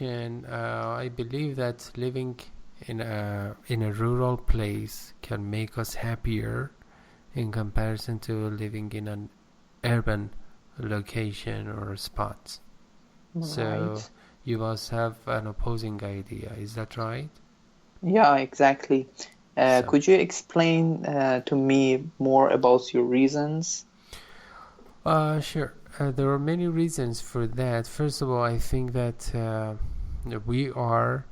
And I believe that living in a rural place can make us happier in comparison to living in an urban location or spot. So Right. you must have an opposing idea, is that right? Yeah, exactly. So, Could you explain to me more about your reasons? sure. There are many reasons for that. First of all, I think that we are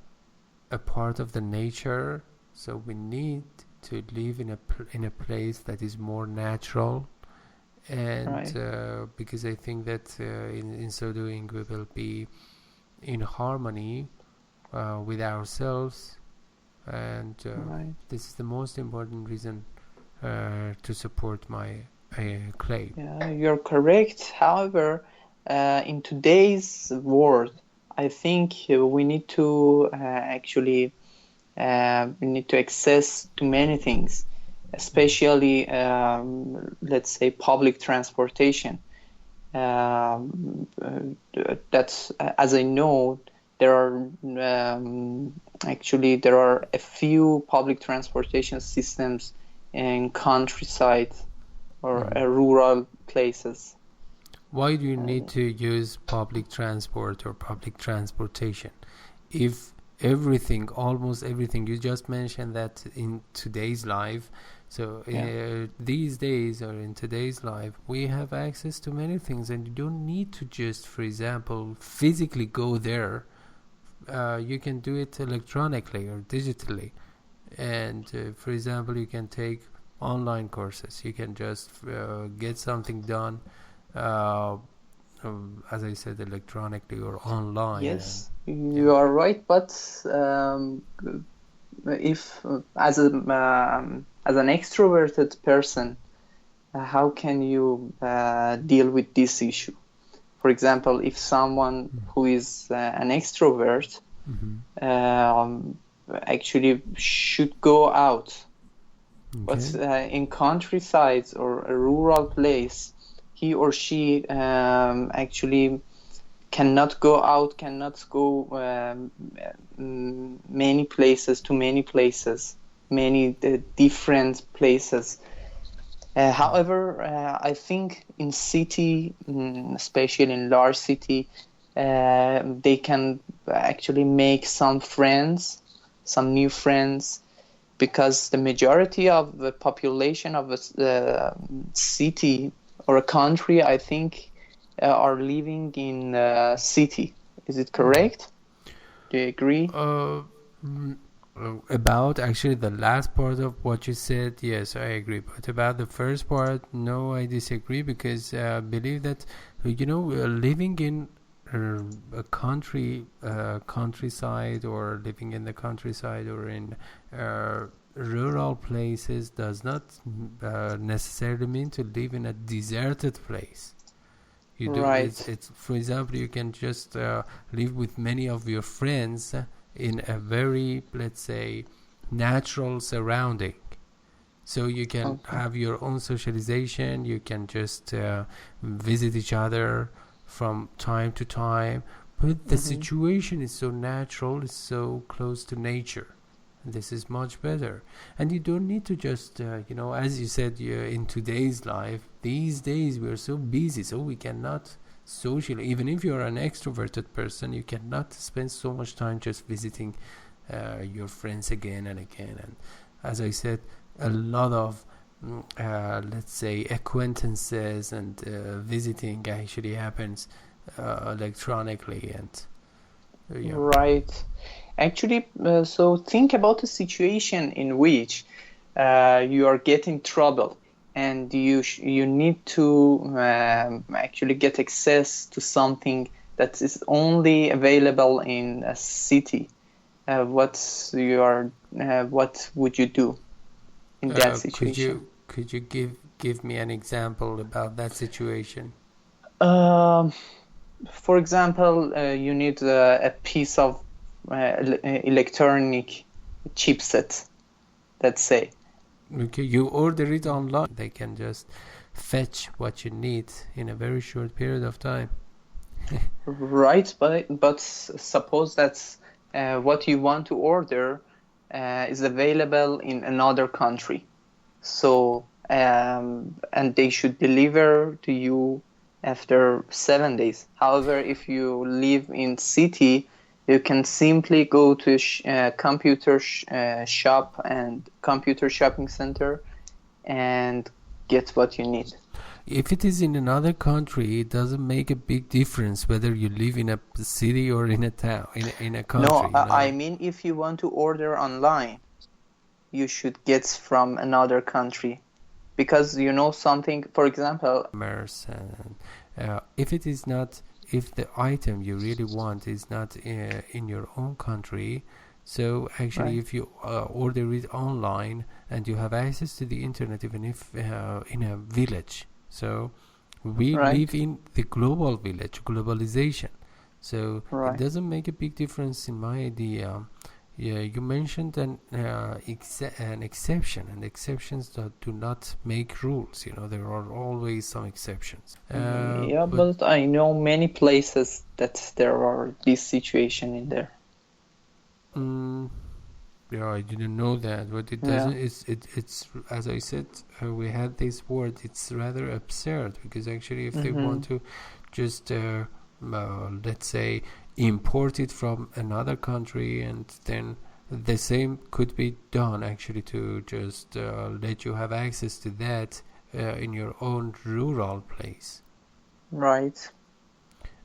a part of the nature, so we need to live in a place that is more natural, and Right, because I think that in so doing we will be in harmony with ourselves, and right. this is the most important reason to support my claim. Yeah, you're correct. However, in today's world, I think we need to we need to access to many things, especially let's say public transportation. That's as I know, there are there are a few public transportation systems in countryside or Mhm. rural places. Why do you need Uh, to use public transport or public transportation if everything, almost everything, you just mentioned that in today's life, so yeah, these days or in today's life, we have access to many things, and you don't need to just, for example, physically go there. You can do it electronically or digitally, and for example, you can take online courses. You can just get something done, uh, as I said, electronically or online. And yes, yeah. you are right. But if as an extroverted person, how can you deal with this issue? For example, if someone who is an extrovert Mm-hmm. um, actually should go out, but Okay. in countrysides or a rural place, he or she actually cannot go out, cannot go many places, to many places, many different places. However, I think in city, especially in large city, they can actually make some friends, some new friends, because the majority of the population of a city or a country, I think, are living in city. Is it correct? Do you agree? Uh, mm, about actually the last part of what you said, yes, I agree. But about the first part, no, I disagree because I believe that living in a countryside, or living in the countryside or in uh, rural places does not necessarily mean to live in a deserted place. You do Right. it's For example, you can just live with many of your friends in a very, let's say, natural surrounding, so you can Okay. have your own socialization. You can just visit each other from time to time, but the Hmm. situation is so natural, it's so close to nature. This is much better, and you don't need to just as you said, in today's life, these days we are so busy, so we cannot socially, even if you're an extroverted person, you cannot spend so much time just visiting your friends again and again. And as I said, a lot of let's say acquaintances and visiting actually happens electronically, and yeah. Right. Actually, so think about a situation in which you are getting trouble and you need to actually get access to something that is only available in a city. What would you do in that Could situation? you give me an example about that situation? Um, for example, you need a piece of electronic chipset, let's say. Okay, you order it online. They can just fetch what you need in a very short period of time. Right, but suppose that's what you want to order is available in another country. So, and they should deliver to you after 7 days. However, if you live in city, you can simply go to computer shop and computer shopping center and get what you need. If it is in another country, it doesn't make a big difference whether you live in a city or in a town, in a country, No, you I know. mean if you want to order online, you should get from another country because you know something. For example, Commerce and if it is not, if the item you really want is not in your own country, so actually right, if you order it online and you have access to the internet, even if in a village, so we live right, in the global village, globalization, so it right. doesn't make a big difference in my idea. Yeah, you mentioned an exception, and exceptions that do not make rules. You know, there are always some exceptions. Yeah, But but I know many places that there are this situation in there. mm, yeah, I didn't know that. But it Yeah. doesn't. It's as I said, we had this word. It's rather absurd because actually, if they Mm-hmm. want to just let's say import it from another country, and then the same could be done actually to just let you have access to that in your own rural place. Right.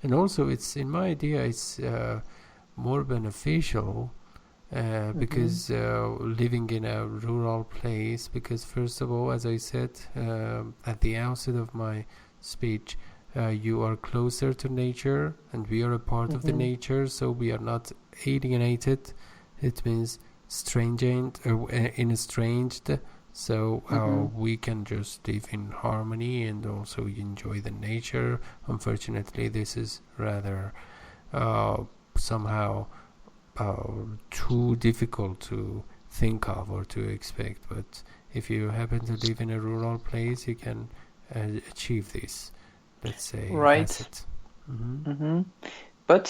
And also, it's in my idea, it's more beneficial Mm-hmm. because living in a rural place, because first of all, as I said at the outset of my speech, you are closer to nature and we are a part of the Mm-hmm. nature, so we are not alienated. It means estranged, so Mm-hmm. we can just live in harmony and also enjoy the nature. Unfortunately, this is rather uh, somehow too difficult to think of or to expect. But if you happen to live in a rural place, you can achieve this, let's say, Right. asset. Mm-hmm. Mm-hmm. But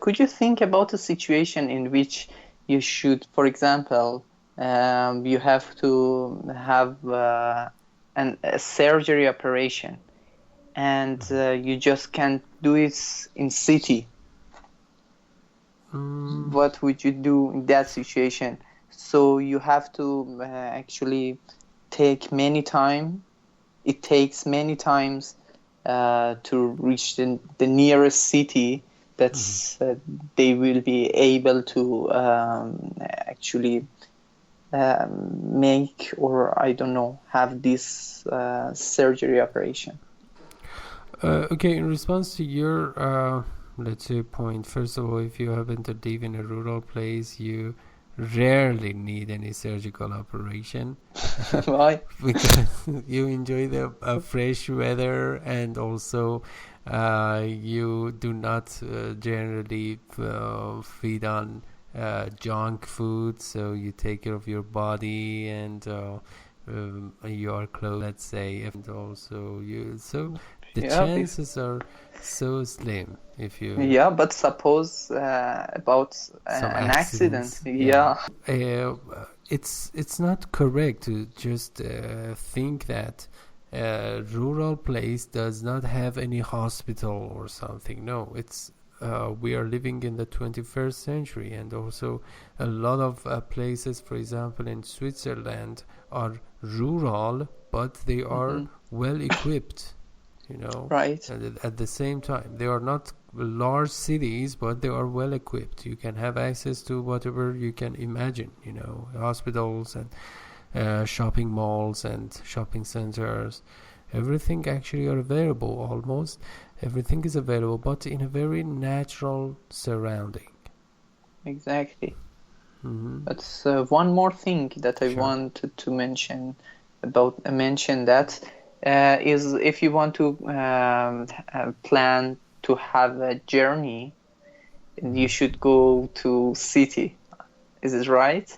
could you think about a situation in which you should, for example, you have to have a surgery operation and you just can't do it in city? Mm, What would you do in that situation? So you have to actually take many time. It takes many times to reach the nearest city mhm. that's they will be able to actually make, or I don't know, have this surgery operation. Okay, in response to your, let's say, point, first of all, if you happen to live in a rural place, you rarely need any surgical operation Why? because you enjoy the fresh weather, and also you do not generally feed on junk food, so you take care of your body and you are close, let's say, and also you, so the Yeah, chances are so slim if you yeah, but suppose about some an accident. accidents, yeah. Yeah. uh, it's not correct to just think that rural place does not have any hospital or something. No, it's we are living in the 21st century, and also a lot of places, for example in Switzerland, are rural but they are Hmm. well equipped, you know. Right. And at the same time, they are not large cities, but they are well equipped. You can have access to whatever you can imagine, you know, hospitals and shopping malls and shopping centers. Everything actually are available, almost everything is available, but in a very natural surrounding. Exactly. Mm-hmm. But one more thing that I Sure. wanted to mention that is if you want to plan to have a journey, you should go to city. Is it right?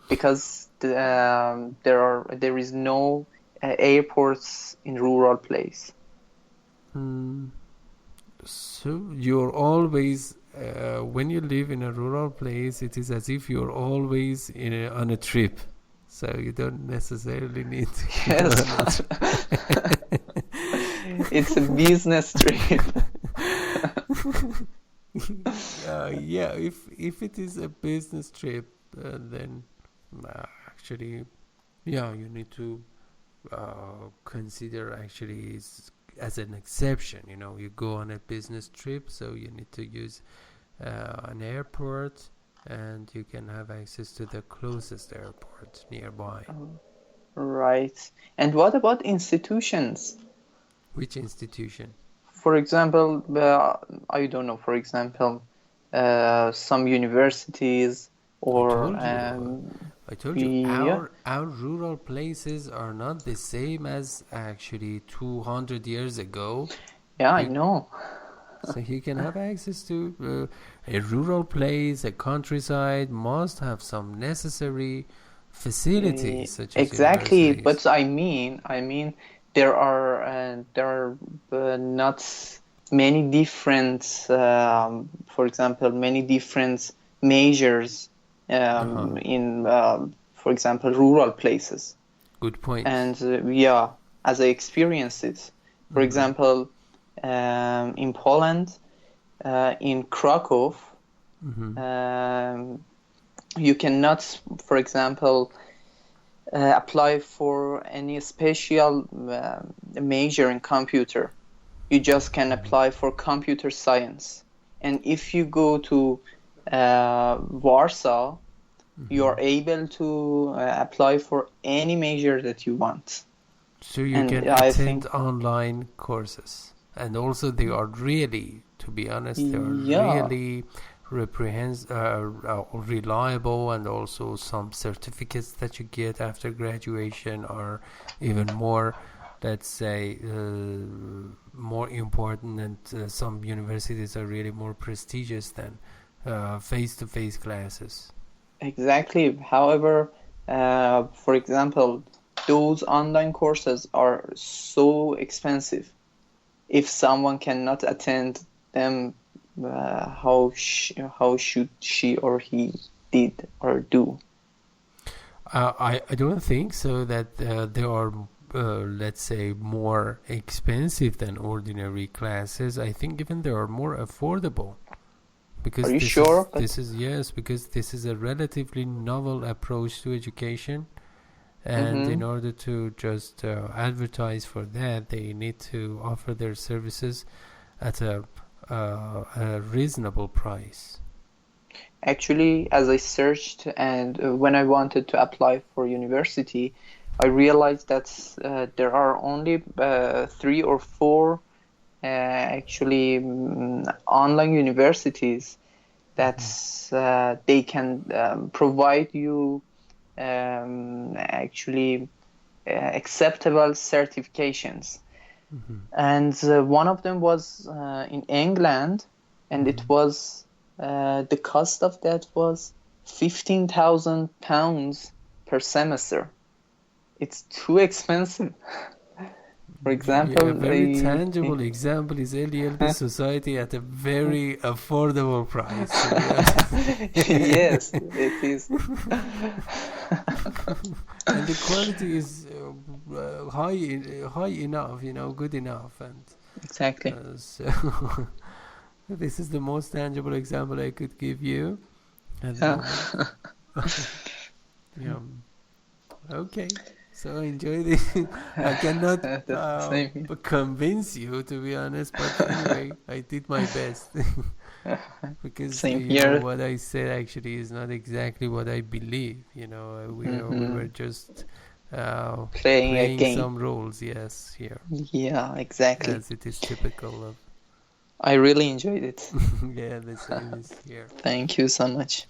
Because there is no airports in rural place. Mm. So you're always, when you live in a rural place, it is as if you're always on a trip. So you don't necessarily need to go Yes, on a trip. it's a business trip. Yeah, if it is a business trip, then actually, yeah, you need to consider actually as an exception. You know, you go on a business trip, so you need to use an airport, and you can have access to the closest airport nearby. Right. And what about institutions? Which institution? For example, I don't know, for example, some universities I or told you. I told you, yeah, our rural places are not the same as actually 200 years ago. yeah, I You, know. so you can have access to a rural place, a countryside must have some necessary facilities such as Exactly, universities. but I mean, there are not many different, for example, many different measures Uh-huh. in, for example, rural places. Good point. And yeah, as I experienced it, for Mm-hmm. example, in Poland, in Krakow, Mm-hmm. you cannot, for example, apply for any special major in computer. You just can apply for computer science. And if you go to Warsaw, you are able to apply for any major that you want. So you And can I think, attend online courses. And also they are really, to be honest, they are yeah, really reliable, and also some certificates that you get after graduation are even more, let's say, more important, and some universities are really more prestigious than face-to-face classes. exactly. However, for example, those online courses are so expensive. If someone cannot attend them, how should she or he did or do? I don't think so that they are, let's say, more expensive than ordinary classes. I think even they are more affordable, Are because you sure? But yes, because this is a relatively novel approach to education, and in mm-hmm. order to just advertise for that, they need to offer their services at a reasonable price. Actually, as I searched and when I wanted to apply for university, I realized that there are only 3 or 4 actually online universities that they can provide you actually acceptable certifications. Mm-hmm. And one of them was in England, and it Mm-hmm. was the cost of that was £15,000 per semester. It's too expensive. For Yeah, a example, very tangible example is LELB Society at a very affordable price, to be honest. yes, it is. And the quality is high enough, good enough, and Exactly. so this is the most tangible example I could give you at the Yeah. moment. Yeah. Okay. So enjoy this. I cannot The same convince you, to be honest, but anyway, I did my best. here. Because Same here. what I said actually is not exactly what I believe. We were Hmm. just Playing a playing game. some roles, yes, here, Yeah, exactly. as it is typical of. I really enjoyed it. Yeah, the same is here. Thank you so much.